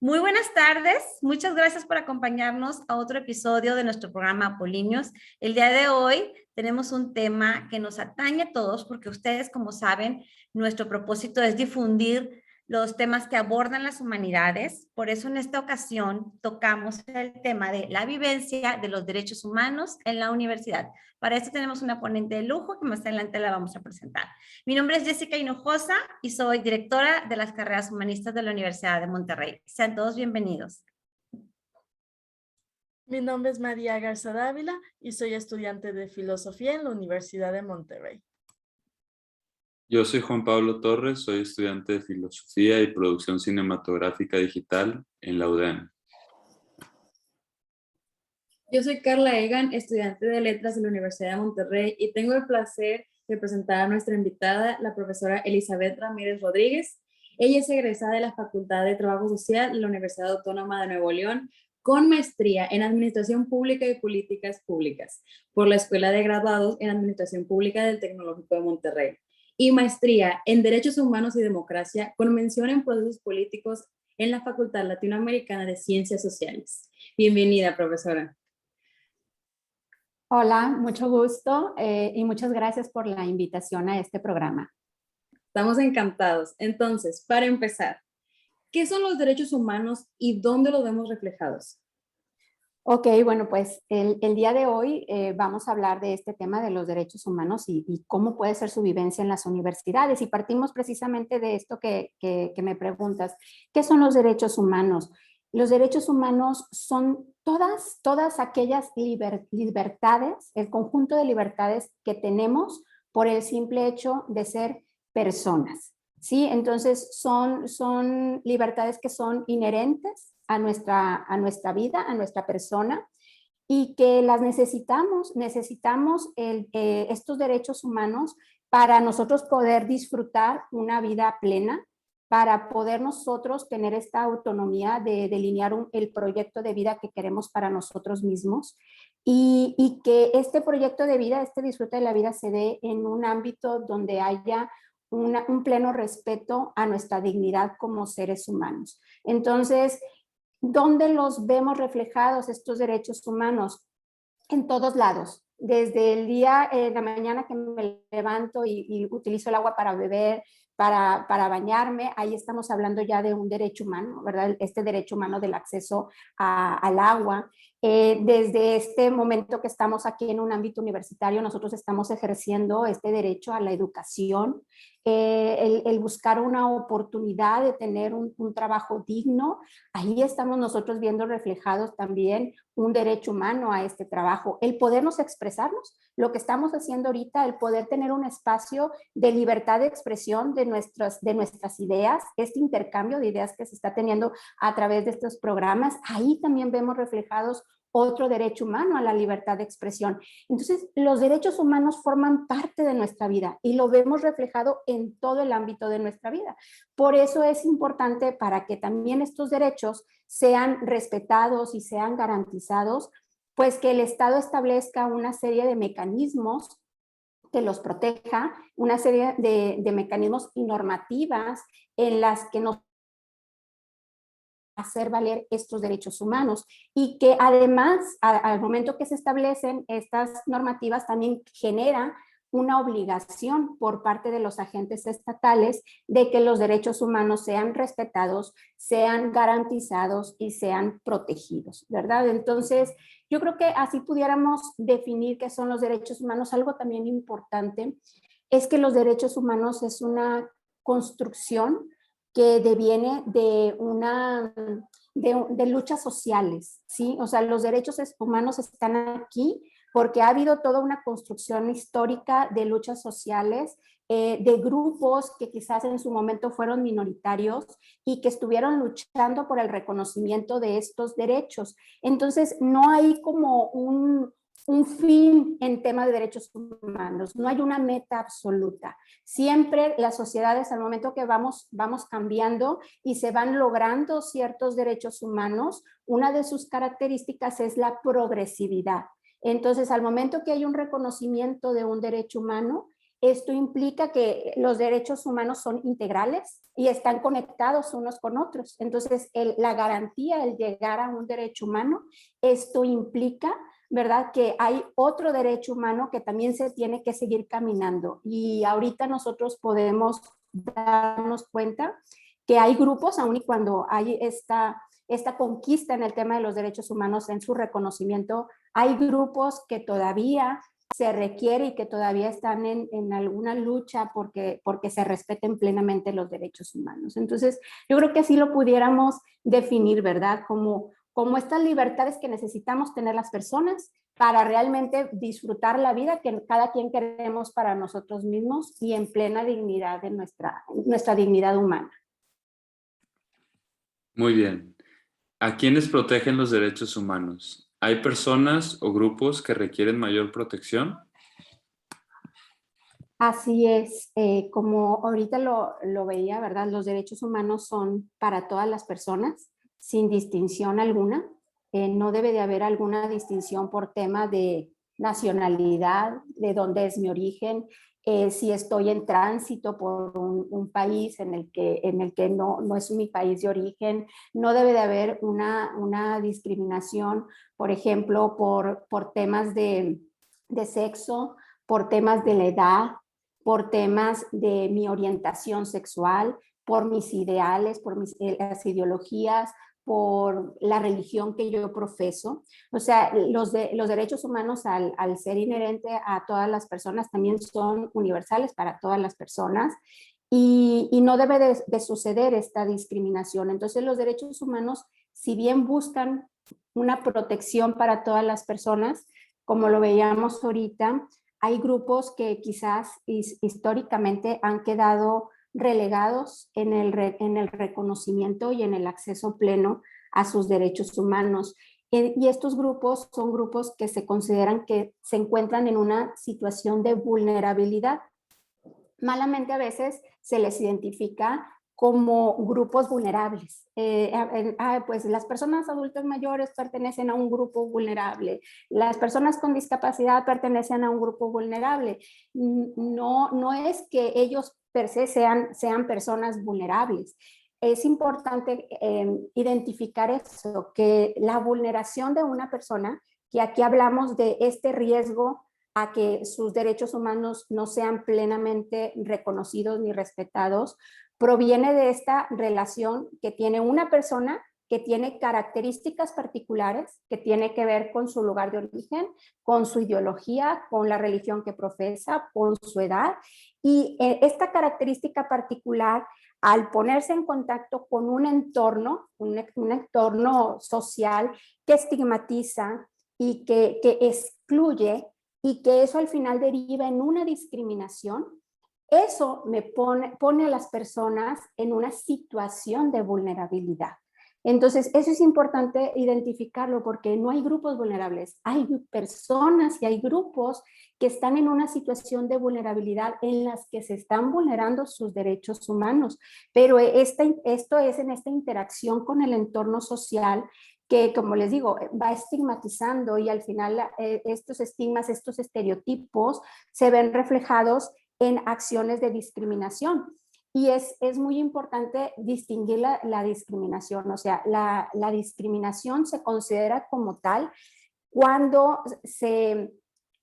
Muy buenas tardes, muchas gracias por acompañarnos a otro episodio de nuestro programa Apolíneos. El día de hoy tenemos un tema que nos atañe a todos porque ustedes, como saben, nuestro propósito es difundir los temas que abordan las humanidades. Por eso en esta ocasión tocamos el tema de la vivencia de los derechos humanos en la universidad. Para esto tenemos una ponente de lujo que más adelante la vamos a presentar. Mi nombre es Jessica Hinojosa y soy directora de las carreras humanistas de la Universidad de Monterrey. Sean todos bienvenidos. Mi nombre es María Garza Dávila y soy estudiante de Filosofía en la Universidad de Monterrey. Yo soy Juan Pablo Torres, soy estudiante de Filosofía y Producción Cinematográfica Digital en la UDEM. Yo soy Carla Egan, estudiante de Letras de la Universidad de Monterrey y tengo el placer de presentar a nuestra invitada, la profesora Elizabeth Ramírez Rodríguez. Ella es egresada de la Facultad de Trabajo Social de la Universidad Autónoma de Nuevo León, con maestría en Administración Pública y Políticas Públicas por la Escuela de Graduados en Administración Pública del Tecnológico de Monterrey y maestría en Derechos Humanos y Democracia con mención en Procesos Políticos en la Facultad Latinoamericana de Ciencias Sociales. Bienvenida, profesora. Hola, mucho gusto y muchas gracias por la invitación a este programa. Estamos encantados. Entonces, para empezar, ¿qué son los derechos humanos y dónde los vemos reflejados? Ok, bueno, pues el día de hoy vamos a hablar de este tema de los derechos humanos y cómo puede ser su vivencia en las universidades. Y partimos precisamente de esto que me preguntas. ¿Qué son los derechos humanos? Los derechos humanos son todas aquellas libertades, el conjunto de libertades que tenemos por el simple hecho de ser personas, ¿sí? Entonces son libertades que son inherentes a nuestra vida, a nuestra persona, y que las necesitamos estos derechos humanos para nosotros poder disfrutar una vida plena, para poder nosotros tener esta autonomía de delinear el proyecto de vida que queremos para nosotros mismos y que este proyecto de vida, este disfrute de la vida se dé en un ámbito donde haya un pleno respeto a nuestra dignidad como seres humanos. Entonces, ¿dónde los vemos reflejados estos derechos humanos? En todos lados. Desde el día en la mañana que me levanto y utilizo el agua para beber, para bañarme, ahí estamos hablando ya de un derecho humano, ¿verdad? Este derecho humano del acceso al agua. Desde este momento que estamos aquí en un ámbito universitario, nosotros estamos ejerciendo este derecho a la educación, el buscar una oportunidad de tener un trabajo digno. Ahí estamos nosotros viendo reflejados también un derecho humano a este trabajo, el podernos expresarnos, lo que estamos haciendo ahorita, el poder tener un espacio de libertad de expresión de nuestras ideas, este intercambio de ideas que se está teniendo a través de estos programas, ahí también vemos reflejados otro derecho humano a la libertad de expresión. Entonces, los derechos humanos forman parte de nuestra vida y lo vemos reflejado en todo el ámbito de nuestra vida. Por eso es importante para que también estos derechos sean respetados y sean garantizados, pues que el Estado establezca una serie de mecanismos que los proteja, una serie de mecanismos y normativas en las que nos hacer valer estos derechos humanos y que además al momento que se establecen estas normativas también genera una obligación por parte de los agentes estatales de que los derechos humanos sean respetados, sean garantizados y sean protegidos, ¿verdad? Entonces, yo creo que así pudiéramos definir qué son los derechos humanos. Algo también importante es que los derechos humanos es una construcción que deviene de luchas sociales, ¿sí? O sea, los derechos humanos están aquí porque ha habido toda una construcción histórica de luchas sociales, de grupos que quizás en su momento fueron minoritarios y que estuvieron luchando por el reconocimiento de estos derechos. Entonces, no hay como un fin en tema de derechos humanos, no hay una meta absoluta. Siempre las sociedades al momento que vamos cambiando y se van logrando ciertos derechos humanos, una de sus características es la progresividad. Entonces, al momento que hay un reconocimiento de un derecho humano, Esto implica que los derechos humanos son integrales y están conectados unos con otros. Entonces, la garantía, el llegar a un derecho humano, esto implica, ¿verdad?, que hay otro derecho humano que también se tiene que seguir caminando. Y ahorita nosotros podemos darnos cuenta que hay grupos, aun y cuando hay esta conquista en el tema de los derechos humanos, en su reconocimiento, hay grupos que todavía se requiere y que todavía están en alguna lucha porque se respeten plenamente los derechos humanos. Entonces, yo creo que así lo pudiéramos definir, ¿verdad? Como estas libertades que necesitamos tener las personas para realmente disfrutar la vida que cada quien queremos para nosotros mismos y en plena dignidad de nuestra dignidad humana. Muy bien. ¿A quiénes protegen los derechos humanos? ¿Hay personas o grupos que requieren mayor protección? Así es, como ahorita lo veía, ¿verdad? Los derechos humanos son para todas las personas, sin distinción alguna. No debe de haber alguna distinción por tema de nacionalidad, de dónde es mi origen, si estoy en tránsito por un país en el que no es mi país de origen. No debe de haber una discriminación, por ejemplo, por temas de sexo, por temas de la edad, por temas de mi orientación sexual, por mis ideales, por las ideologías, por la religión que yo profeso. O sea, los derechos humanos al ser inherente a todas las personas también son universales para todas las personas y no debe de suceder esta discriminación. Entonces los derechos humanos, si bien buscan una protección para todas las personas, como lo veíamos ahorita, hay grupos que quizás históricamente han quedado relegados en el reconocimiento y en el acceso pleno a sus derechos humanos. Y estos grupos son grupos que se consideran que se encuentran en una situación de vulnerabilidad. Malamente a veces se les identifica como grupos vulnerables. Pues las personas adultas mayores pertenecen a un grupo vulnerable, las personas con discapacidad pertenecen a un grupo vulnerable. No es que ellos per se sean personas vulnerables. Es importante identificar eso, que la vulneración de una persona, que aquí hablamos de este riesgo a que sus derechos humanos no sean plenamente reconocidos ni respetados, proviene de esta relación que tiene una persona que tiene características particulares, que tiene que ver con su lugar de origen, con su ideología, con la religión que profesa, con su edad. Y esta característica particular, al ponerse en contacto con un entorno social que estigmatiza y que excluye, y que eso al final deriva en una discriminación, eso pone a las personas en una situación de vulnerabilidad. Entonces, eso es importante identificarlo porque no hay grupos vulnerables, hay personas y hay grupos que están en una situación de vulnerabilidad en las que se están vulnerando sus derechos humanos, pero esto es en esta interacción con el entorno social que, como les digo, va estigmatizando y al final estos estigmas, estos estereotipos se ven reflejados en acciones de discriminación. Y es muy importante distinguir la discriminación. O sea, la discriminación se considera como tal cuando se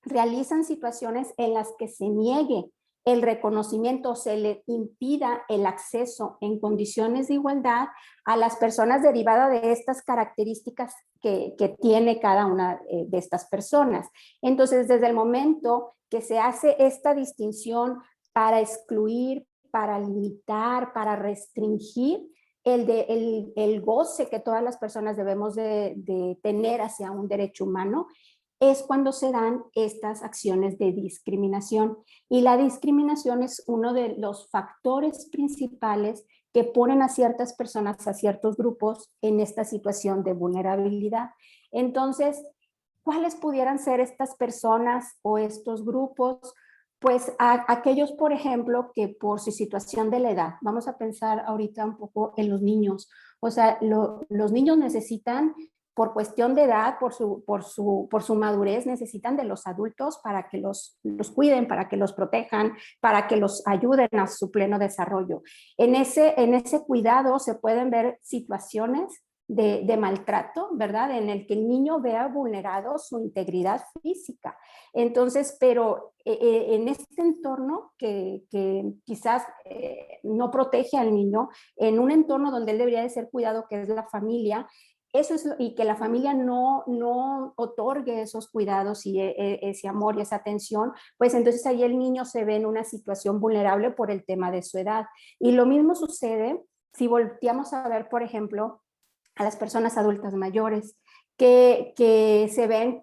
realizan situaciones en las que se niegue el reconocimiento, se le impida el acceso en condiciones de igualdad a las personas derivadas de estas características que tiene cada una de estas personas. Entonces, desde el momento que se hace esta distinción para excluir, para limitar, para restringir el goce que todas las personas debemos de tener hacia un derecho humano, es cuando se dan estas acciones de discriminación. Y la discriminación es uno de los factores principales que ponen a ciertas personas, a ciertos grupos en esta situación de vulnerabilidad. Entonces, ¿cuáles pudieran ser estas personas o estos grupos? Pues aquellos, por ejemplo, que por su situación de la edad, vamos a pensar ahorita un poco en los niños. O sea, los niños necesitan por cuestión de edad, por su madurez, necesitan de los adultos para que los cuiden, para que los protejan, para que los ayuden a su pleno desarrollo. En ese cuidado se pueden ver situaciones de maltrato, ¿verdad? En el que el niño vea vulnerado su integridad física. Entonces, pero en este entorno que quizás no protege al niño, en un entorno donde él debería de ser cuidado, que es la familia, eso es, y que la familia no otorgue esos cuidados y ese amor y esa atención, pues entonces ahí el niño se ve en una situación vulnerable por el tema de su edad. Y lo mismo sucede si volteamos a ver, por ejemplo, a las personas adultas mayores, que se ven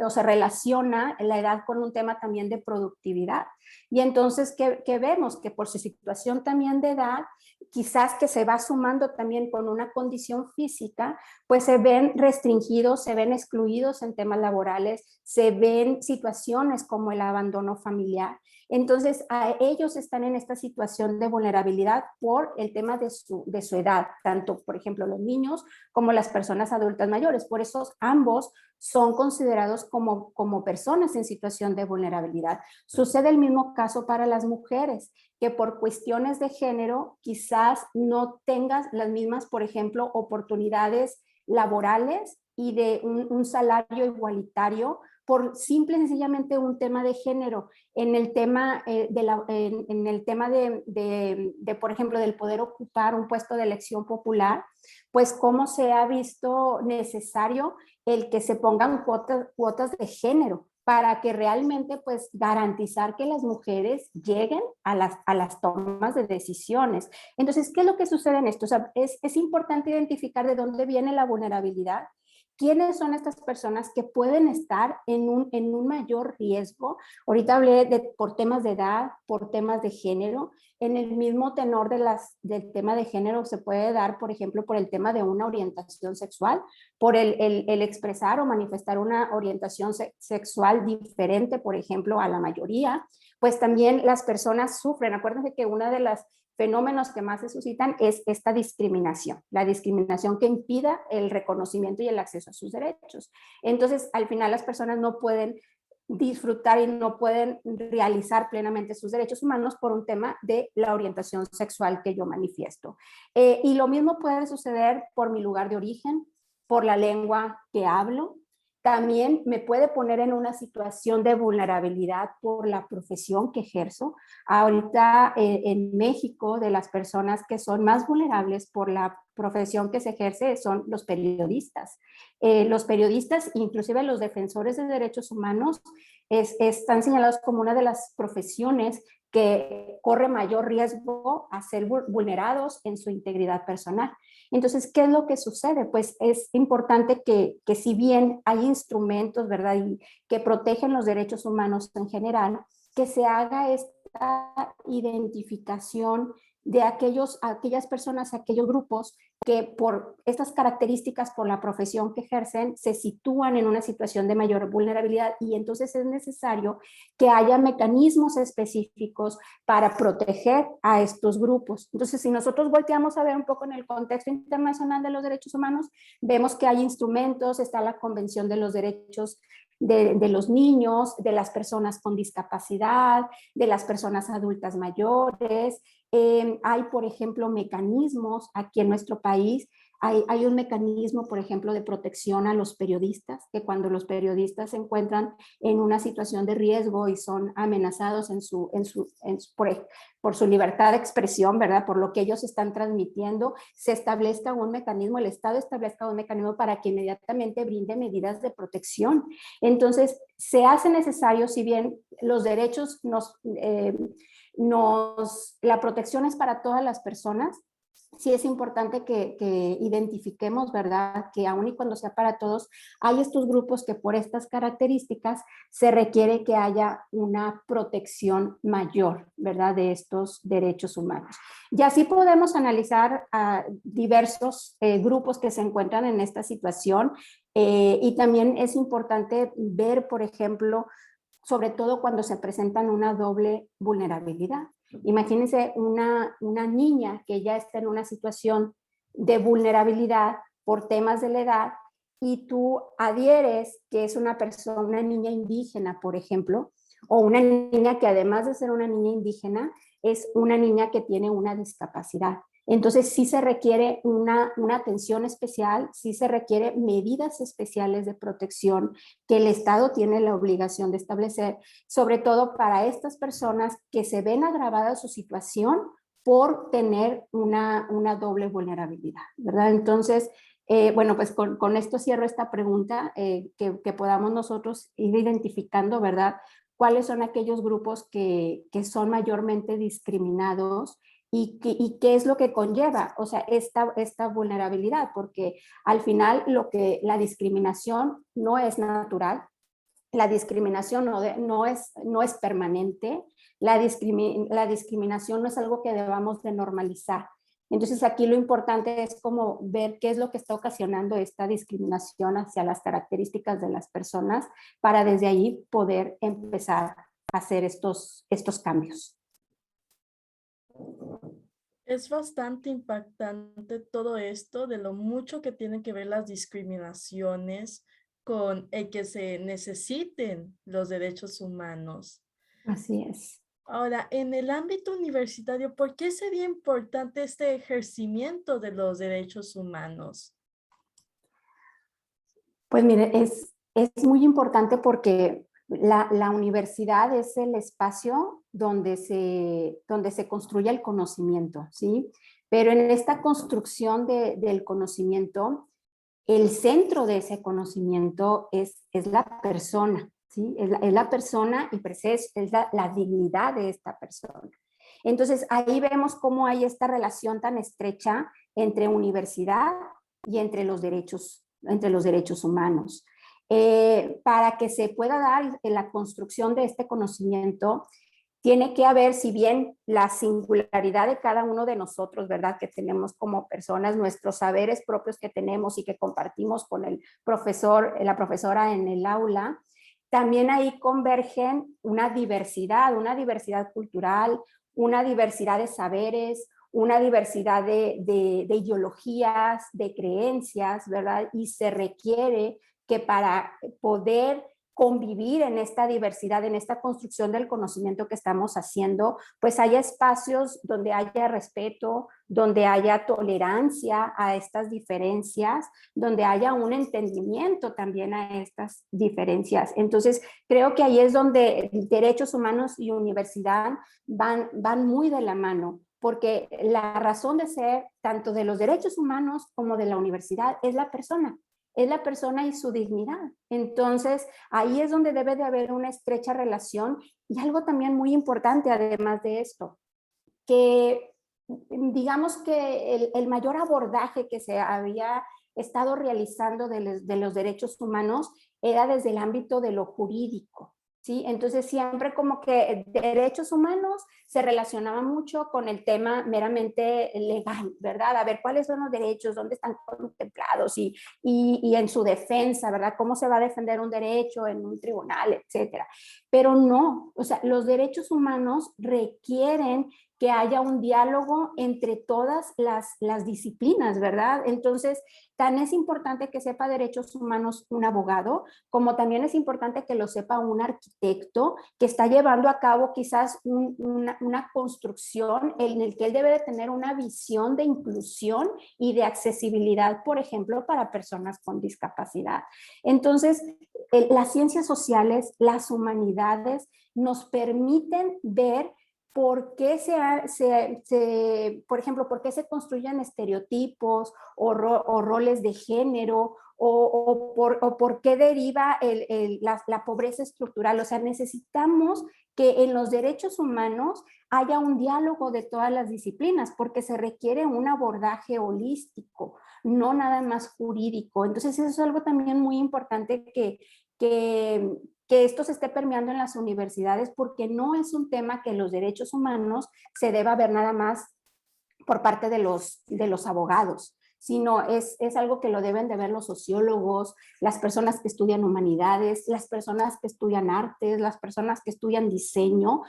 o se relaciona la edad con un tema también de productividad. Y entonces, ¿qué vemos? Que por su situación también de edad, quizás que se va sumando también con una condición física, pues se ven restringidos, se ven excluidos en temas laborales, se ven situaciones como el abandono familiar. Entonces, ellos están en esta situación de vulnerabilidad por el tema de su edad, tanto, por ejemplo, los niños como las personas adultas mayores. Por eso ambos son considerados como personas en situación de vulnerabilidad. Sucede el mismo caso para las mujeres, que por cuestiones de género quizás no tengas las mismas, por ejemplo, oportunidades laborales y de un salario igualitario por simple y sencillamente un tema de género. En el tema, en el tema por ejemplo, del poder ocupar un puesto de elección popular, pues cómo se ha visto necesario el que se pongan cuotas de género para que realmente pues garantizar que las mujeres lleguen a las tomas de decisiones. Entonces, ¿qué es lo que sucede en esto? O sea, es importante identificar de dónde viene la vulnerabilidad. ¿Quiénes son estas personas que pueden estar en un mayor riesgo? Ahorita hablé por temas de edad, por temas de género. En el mismo tenor del tema de género se puede dar, por ejemplo, por el tema de una orientación sexual, por el expresar o manifestar una orientación sexual diferente, por ejemplo, a la mayoría. Pues también las personas sufren. Acuérdense que una de las fenómenos que más se suscitan es esta discriminación, la discriminación que impida el reconocimiento y el acceso a sus derechos. Entonces, al final las personas no pueden disfrutar y no pueden realizar plenamente sus derechos humanos por un tema de la orientación sexual que yo manifiesto. Y lo mismo puede suceder por mi lugar de origen, por la lengua que hablo. También me puede poner en una situación de vulnerabilidad por la profesión que ejerzo. Ahorita en México, de las personas que son más vulnerables por la profesión que se ejerce son los periodistas. Los periodistas, inclusive los defensores de derechos humanos, están señalados como una de las profesiones que corre mayor riesgo a ser vulnerados en su integridad personal. Entonces, ¿qué es lo que sucede? Pues es importante que si bien hay instrumentos, ¿verdad?, y que protegen los derechos humanos en general, que se haga esta identificación de aquellas personas, aquellos grupos que por estas características, por la profesión que ejercen, se sitúan en una situación de mayor vulnerabilidad, y entonces es necesario que haya mecanismos específicos para proteger a estos grupos. Entonces, si nosotros volteamos a ver un poco en el contexto internacional de los derechos humanos, vemos que hay instrumentos, está la Convención de los Derechos de los niños, de las personas con discapacidad, de las personas adultas mayores. Hay, por ejemplo, mecanismos aquí en nuestro país. Hay un mecanismo, por ejemplo, de protección a los periodistas, que cuando los periodistas se encuentran en una situación de riesgo y son amenazados por su libertad de expresión, ¿verdad?, por lo que ellos están transmitiendo, se establezca un mecanismo, el Estado establezca un mecanismo para que inmediatamente brinde medidas de protección. Entonces, se hace necesario, si bien los derechos la protección es para todas las personas, sí es importante que identifiquemos, ¿verdad?, que aun y cuando sea para todos, hay estos grupos que por estas características se requiere que haya una protección mayor, ¿verdad?, de estos derechos humanos. Y así podemos analizar a diversos grupos que se encuentran en esta situación, y también es importante ver, por ejemplo, sobre todo cuando se presentan una doble vulnerabilidad. Imagínense una niña que ya está en una situación de vulnerabilidad por temas de la edad y tú adhieres que es una persona, una niña indígena, por ejemplo, o una niña que además de ser una niña indígena, es una niña que tiene una discapacidad. Entonces sí se requiere una atención especial, sí se requiere medidas especiales de protección que el Estado tiene la obligación de establecer, sobre todo para estas personas que se ven agravada su situación por tener una doble vulnerabilidad, ¿verdad? Entonces, bueno, pues con esto cierro esta pregunta, que podamos nosotros ir identificando, ¿verdad? Cuáles son aquellos grupos que son mayormente discriminados y qué es lo que conlleva, o sea, esta vulnerabilidad, porque al final la discriminación no es natural, la discriminación no es permanente, la discriminación no es algo que debamos de normalizar. Entonces aquí lo importante es como ver qué es lo que está ocasionando esta discriminación hacia las características de las personas para desde ahí poder empezar a hacer estos cambios. Es bastante impactante todo esto de lo mucho que tienen que ver las discriminaciones con el que se necesiten los derechos humanos. Así es. Ahora, en el ámbito universitario, ¿por qué sería importante este ejercimiento de los derechos humanos? Pues mire, es muy importante porque la universidad es el espacio donde se construye el conocimiento, ¿sí? Pero en esta construcción del conocimiento, el centro de ese conocimiento es la persona, ¿sí? Es la persona y es la dignidad de esta persona. Entonces, ahí vemos cómo hay esta relación tan estrecha entre universidad y entre los derechos humanos. Para que se pueda dar la construcción de este conocimiento, tiene que haber, si bien la singularidad de cada uno de nosotros, ¿verdad? Que tenemos como personas, nuestros saberes propios que tenemos y que compartimos con el profesor, la profesora en el aula, también ahí convergen una diversidad cultural, una diversidad de saberes, una diversidad de ideologías, de creencias, ¿verdad? Y se requiere que para poder convivir en esta diversidad, en esta construcción del conocimiento que estamos haciendo, pues haya espacios donde haya respeto, donde haya tolerancia a estas diferencias, donde haya un entendimiento también a estas diferencias. Entonces, creo que ahí es donde derechos humanos y universidad van muy de la mano, porque la razón de ser tanto de los derechos humanos como de la universidad es la persona y su dignidad. Entonces, ahí es donde debe de haber una estrecha relación y algo también muy importante además de esto, que digamos que el mayor abordaje que se había estado realizando de los derechos humanos era desde el ámbito de lo jurídico. ¿Sí? Entonces siempre como que derechos humanos se relacionaba mucho con el tema meramente legal, ¿verdad? A ver cuáles son los derechos, dónde están contemplados y en su defensa, ¿verdad? Cómo se va a defender un derecho en un tribunal, etcétera. Pero no, o sea, los derechos humanos requieren que haya un diálogo entre todas las disciplinas, ¿verdad? Entonces, tan es importante que sepa derechos humanos un abogado, como también es importante que lo sepa un arquitecto que está llevando a cabo quizás una construcción en el que él debe de tener una visión de inclusión y de accesibilidad, por ejemplo, para personas con discapacidad. Entonces, las ciencias sociales, las humanidades, nos permiten ver por qué por ejemplo, por qué se construyen estereotipos o roles de género o por qué deriva la pobreza estructural. O sea, necesitamos que en los derechos humanos haya un diálogo de todas las disciplinas porque se requiere un abordaje holístico, no nada más jurídico. Entonces, eso es algo también muy importante que esto se esté permeando en las universidades porque no es un tema que los derechos humanos se deba ver nada más por parte de los abogados, sino es algo que lo deben de ver los sociólogos, las personas que estudian humanidades, las personas que estudian artes, las personas que estudian diseño,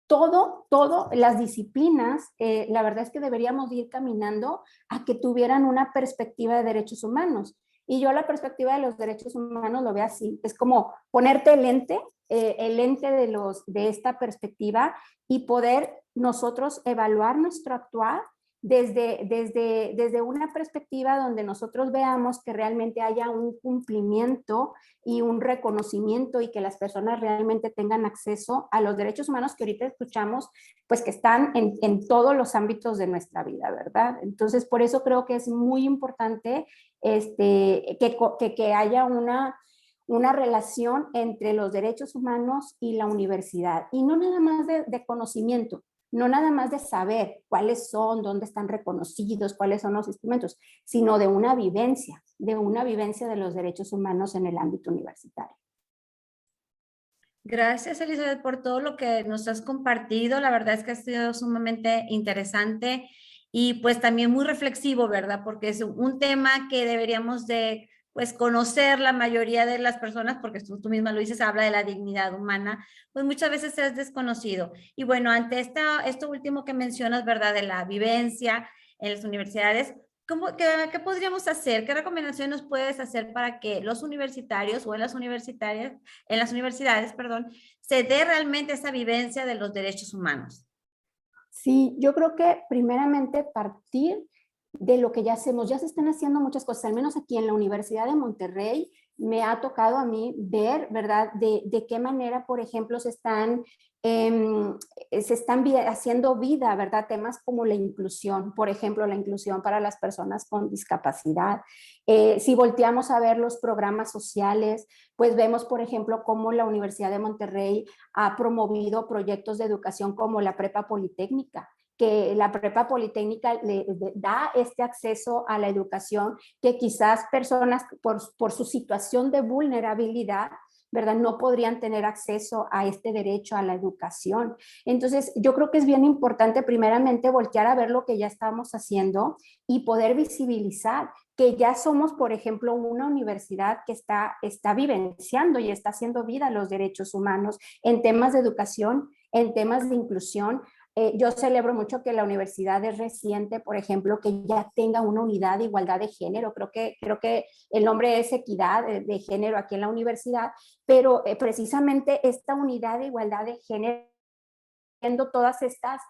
todo, las disciplinas, la verdad es que deberíamos ir caminando a que tuvieran una perspectiva de derechos humanos. Y yo la perspectiva de los derechos humanos lo veo así, es como ponerte el lente de esta perspectiva y poder nosotros evaluar nuestro actuar desde una perspectiva donde nosotros veamos que realmente haya un cumplimiento y un reconocimiento y que las personas realmente tengan acceso a los derechos humanos que ahorita escuchamos, pues que están en todos los ámbitos de nuestra vida, ¿verdad? Entonces, por eso creo que es muy importante que haya una relación entre los derechos humanos y la universidad. Y no nada más de conocimiento, no nada más de saber cuáles son, dónde están reconocidos, cuáles son los instrumentos, sino de una vivencia de los derechos humanos en el ámbito universitario. Gracias, Elizabeth, por todo lo que nos has compartido. La verdad es que ha sido sumamente interesante y pues también muy reflexivo, ¿verdad? Porque es un tema que deberíamos de pues conocer la mayoría de las personas, porque tú misma lo dices, habla de la dignidad humana, pues muchas veces es desconocido. Y bueno, ante esto último que mencionas, ¿verdad? De la vivencia en las universidades, ¿qué podríamos hacer? ¿Qué recomendaciones puedes hacer para que los universitarios o en las universidades, perdón, se dé realmente esa vivencia de los derechos humanos? Sí, yo creo que primeramente partir de lo que ya hacemos. Ya se están haciendo muchas cosas, al menos aquí en la Universidad de Monterrey me ha tocado a mí ver, ¿verdad?, de qué manera, por ejemplo, se están haciendo vida, ¿verdad? Temas como la inclusión, por ejemplo, la inclusión para las personas con discapacidad. Si volteamos a ver los programas sociales, pues vemos, por ejemplo, cómo la Universidad de Monterrey ha promovido proyectos de educación como la Prepa Politécnica, que la Prepa Politécnica le da este acceso a la educación que quizás personas por su situación de vulnerabilidad, ¿verdad?, no podrían tener acceso a este derecho a la educación. Entonces, yo creo que es bien importante primeramente voltear a ver lo que ya estamos haciendo y poder visibilizar que ya somos, por ejemplo, una universidad que está vivenciando y está haciendo vida los derechos humanos en temas de educación, en temas de inclusión. Yo celebro mucho que la universidad es reciente, por ejemplo, que ya tenga una unidad de igualdad de género. Creo que el nombre es equidad de género aquí en la universidad, pero precisamente esta unidad de igualdad de género, viendo todas estas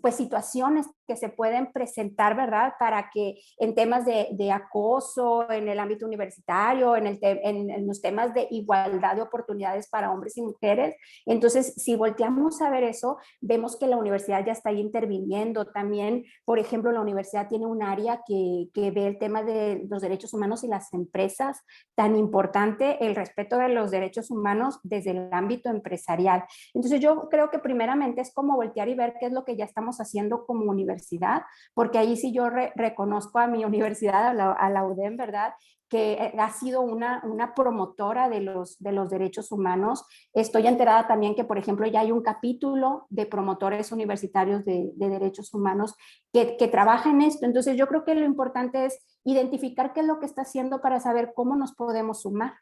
pues situaciones que se pueden presentar, ¿verdad?, para que en temas de acoso en el ámbito universitario, en los temas de igualdad de oportunidades para hombres y mujeres. Entonces, si volteamos a ver eso, vemos que la universidad ya está ahí interviniendo. También, por ejemplo, la universidad tiene un área que ve el tema de los derechos humanos y las empresas, tan importante el respeto de los derechos humanos desde el ámbito empresarial. Entonces, yo creo que primeramente es como voltear y ver qué es lo que ya estamos haciendo como universidad, porque ahí sí yo reconozco a mi universidad, a la UDEM, ¿verdad?, que ha sido una promotora de los derechos humanos. Estoy enterada también que, por ejemplo, ya hay un capítulo de promotores universitarios de derechos humanos que trabaja en esto. Entonces, yo creo que lo importante es identificar qué es lo que está haciendo para saber cómo nos podemos sumar,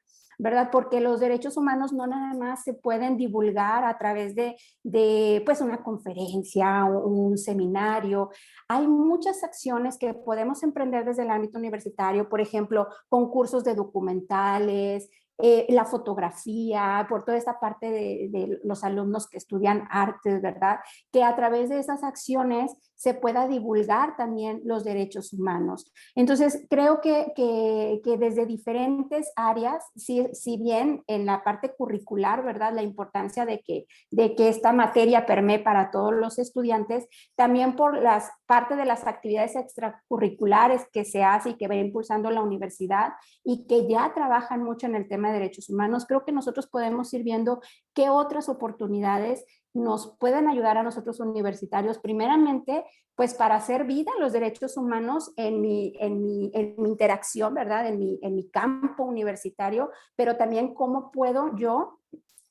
¿verdad? Porque los derechos humanos no nada más se pueden divulgar a través de pues una conferencia o un seminario. Hay muchas acciones que podemos emprender desde el ámbito universitario, por ejemplo, concursos de documentales, la fotografía, por toda esta parte de los alumnos que estudian artes, ¿verdad?, que a través de esas acciones se pueda divulgar también los derechos humanos. Entonces, creo que desde diferentes áreas, si bien en la parte curricular, ¿verdad?, la importancia de que esta materia permee para todos los estudiantes, también por parte de las actividades extracurriculares que se hace y que va impulsando la universidad y que ya trabajan mucho en el tema de derechos humanos, creo que nosotros podemos ir viendo qué otras oportunidades nos pueden ayudar a nosotros universitarios, primeramente, pues para hacer vida los derechos humanos en mi interacción, ¿verdad?, en mi campo universitario, pero también cómo puedo yo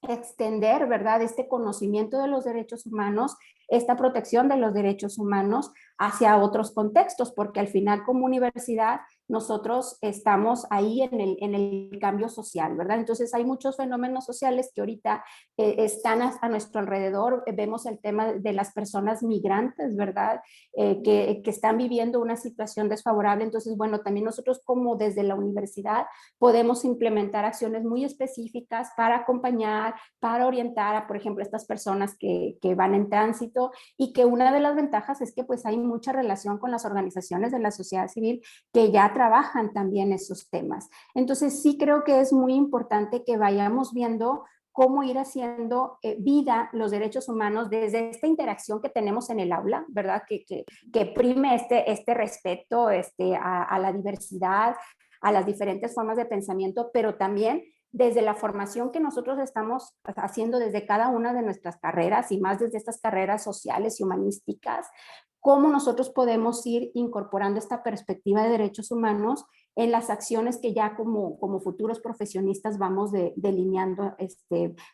extender, ¿verdad?, este conocimiento de los derechos humanos, esta protección de los derechos humanos hacia otros contextos, porque al final como universidad nosotros estamos ahí en el cambio social, ¿verdad? Entonces hay muchos fenómenos sociales que ahorita están a nuestro alrededor. Vemos el tema de las personas migrantes, ¿verdad? Que están viviendo una situación desfavorable. Entonces, bueno, también nosotros como desde la universidad podemos implementar acciones muy específicas para acompañar, para orientar a, por ejemplo, estas personas que van en tránsito, y que una de las ventajas es que pues hay mucha relación con las organizaciones de la sociedad civil que ya trabajan también esos temas. Entonces sí creo que es muy importante que vayamos viendo cómo ir haciendo vida los derechos humanos desde esta interacción que tenemos en el aula, ¿verdad? Que prime este respeto a la diversidad, a las diferentes formas de pensamiento, pero también desde la formación que nosotros estamos haciendo desde cada una de nuestras carreras, y más desde estas carreras sociales y humanísticas, cómo nosotros podemos ir incorporando esta perspectiva de derechos humanos en las acciones que ya como futuros profesionistas vamos delineando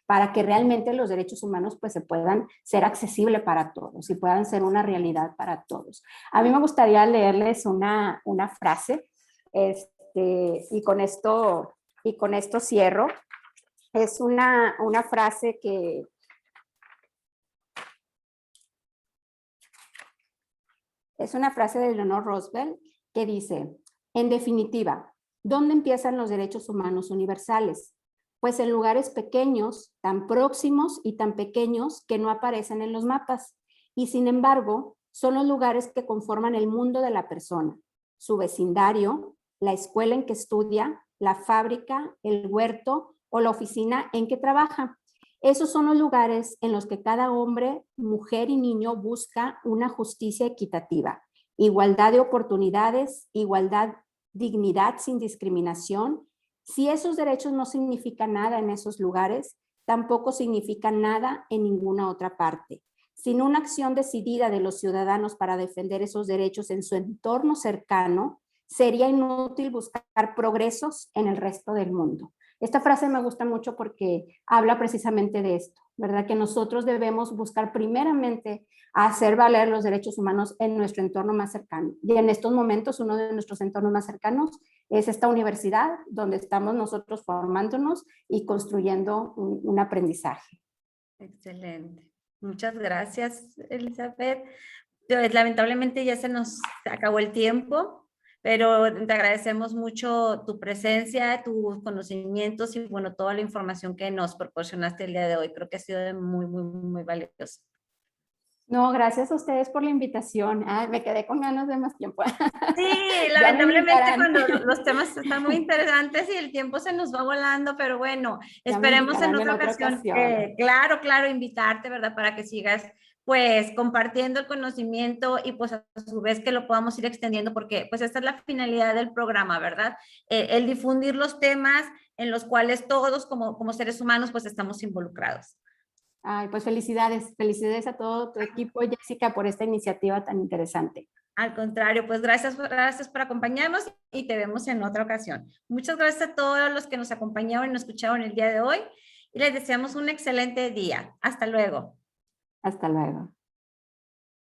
para que realmente los derechos humanos pues se puedan ser accesibles para todos y puedan ser una realidad para todos. A mí me gustaría leerles una frase y con esto cierro. Es una frase que es una frase de Eleanor Roosevelt que dice: en definitiva, ¿dónde empiezan los derechos humanos universales? Pues en lugares pequeños, tan próximos y tan pequeños que no aparecen en los mapas. Y sin embargo, son los lugares que conforman el mundo de la persona, su vecindario, la escuela en que estudia, la fábrica, el huerto o la oficina en que trabaja. Esos son los lugares en los que cada hombre, mujer y niño busca una justicia equitativa, igualdad de oportunidades, dignidad sin discriminación. Si esos derechos no significan nada en esos lugares, tampoco significan nada en ninguna otra parte. Sin una acción decidida de los ciudadanos para defender esos derechos en su entorno cercano, sería inútil buscar progresos en el resto del mundo. Esta frase me gusta mucho porque habla precisamente de esto, ¿verdad? Que nosotros debemos buscar primeramente hacer valer los derechos humanos en nuestro entorno más cercano. Y en estos momentos uno de nuestros entornos más cercanos es esta universidad donde estamos nosotros formándonos y construyendo un aprendizaje. Excelente. Muchas gracias, Elizabeth. Lamentablemente ya se nos acabó el tiempo, pero te agradecemos mucho tu presencia, tus conocimientos y bueno, toda la información que nos proporcionaste el día de hoy. Creo que ha sido muy, muy, muy valioso. No, gracias a ustedes por la invitación. Me quedé con ganas de más tiempo. Sí, lamentablemente cuando los temas están muy interesantes y el tiempo se nos va volando, pero bueno, esperemos en otra ocasión. Claro, invitarte, ¿verdad? Para que sigas pues compartiendo el conocimiento y pues a su vez que lo podamos ir extendiendo, porque pues esta es la finalidad del programa, ¿verdad? El difundir los temas en los cuales todos como seres humanos pues estamos involucrados. Ay, pues felicidades a todo tu equipo, Jessica, por esta iniciativa tan interesante. Al contrario, pues gracias por acompañarnos y te vemos en otra ocasión. Muchas gracias a todos los que nos acompañaron y nos escucharon el día de hoy y les deseamos un excelente día. Hasta luego. Hasta luego.